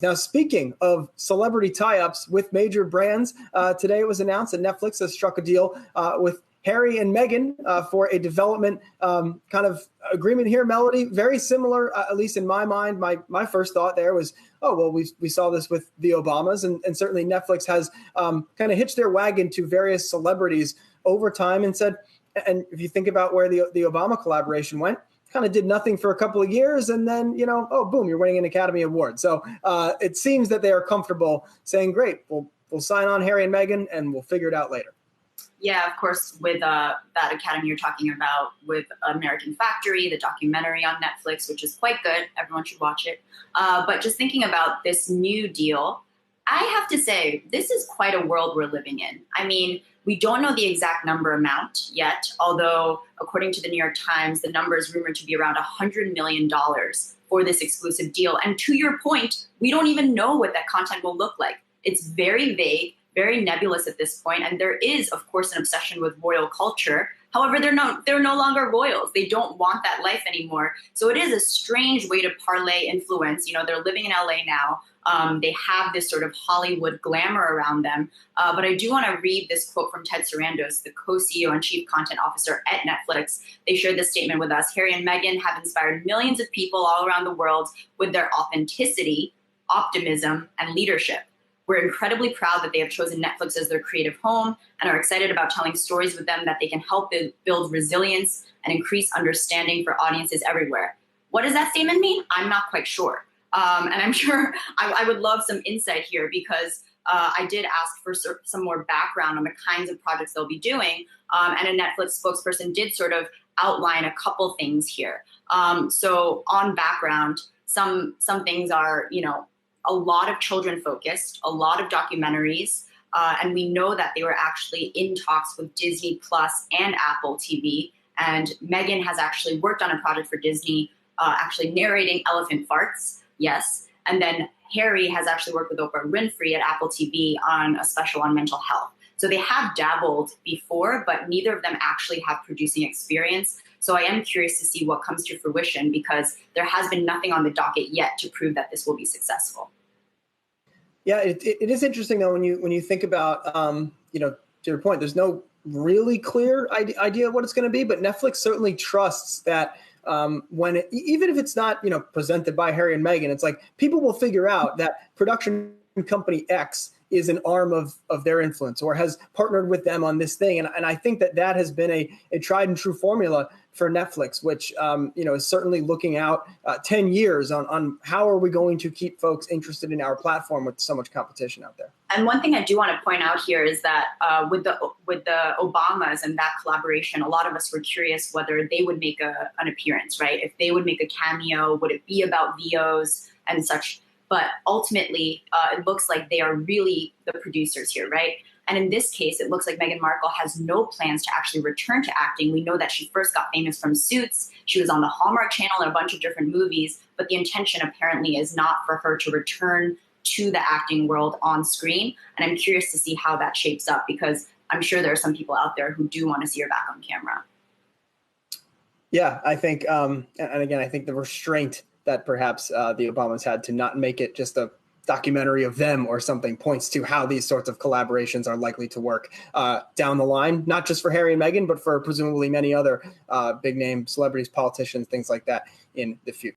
Now, speaking of celebrity tie-ups with major brands, today it was announced that Netflix has struck a deal with Harry and Meghan for a development kind of agreement here. Melody, very similar, at least in my mind. My first thought there was, oh, well, we saw this with the Obamas, and certainly Netflix has kind of hitched their wagon to various celebrities over time and said, and if you think about where the Obama collaboration went, kind of did nothing for a couple of years, and then, oh, boom, you're winning an Academy Award. So it seems that they are comfortable saying, great, we'll sign on Harry and Meghan, and we'll figure it out later. Yeah, of course, with that Academy you're talking about with American Factory, the documentary on Netflix, which is quite good. Everyone should watch it. But just thinking about this new deal, I have to say, this is quite a world we're living in. I mean, we don't know the exact number amount yet, although according to the New York Times, the number is rumored to be around $100 million for this exclusive deal. And to your point, we don't even know what that content will look like. It's very vague, very nebulous at this point, and there is, of course, an obsession with royal culture. However, they're no longer royals. They don't want that life anymore. So it is a strange way to parlay influence. They're living in LA now. They have this sort of Hollywood glamour around them. But I do want to read this quote from Ted Sarandos, the co-CEO and chief content officer at Netflix. They shared this statement with us. Harry and Meghan have inspired millions of people all around the world with their authenticity, optimism, and leadership. We're incredibly proud that they have chosen Netflix as their creative home and are excited about telling stories with them that they can help build resilience and increase understanding for audiences everywhere. What does that statement mean? I'm not quite sure. And I'm sure I would love some insight here because I did ask for some more background on the kinds of projects they'll be doing. And a Netflix spokesperson did sort of outline a couple things here. So on background, some things are, a lot of children focused, a lot of documentaries. And we know that they were actually in talks with Disney Plus and Apple TV. And Meghan has actually worked on a project for Disney, actually narrating elephant farts. Yes. And then Harry has actually worked with Oprah Winfrey at Apple TV on a special on mental health. So they have dabbled before, but neither of them actually have producing experience. So I am curious to see what comes to fruition because there has been nothing on the docket yet to prove that this will be successful. Yeah, it is interesting though when you think about to your point, there's no really clear idea of what it's going to be, but Netflix certainly trusts that even if it's not presented by Harry and Meghan, it's like people will figure out that production company X is an arm of their influence or has partnered with them on this thing. And I think that has been a tried and true formula for Netflix, which, is certainly looking out 10 years on how are we going to keep folks interested in our platform with so much competition out there. And one thing I do want to point out here is that with the Obamas and that collaboration, a lot of us were curious whether they would make an appearance, right? If they would make a cameo, would it be about VOs and such? But ultimately, it looks like they are really the producers here, right? And in this case, it looks like Meghan Markle has no plans to actually return to acting. We know that she first got famous from Suits. She was on the Hallmark Channel in a bunch of different movies. But the intention apparently is not for her to return to the acting world on screen. And I'm curious to see how that shapes up because I'm sure there are some people out there who do want to see her back on camera. Yeah, I think, and again, I think the restraint that perhaps the Obamas had to not make it just a documentary of them or something points to how these sorts of collaborations are likely to work down the line, not just for Harry and Meghan, but for presumably many other big name celebrities, politicians, things like that in the future.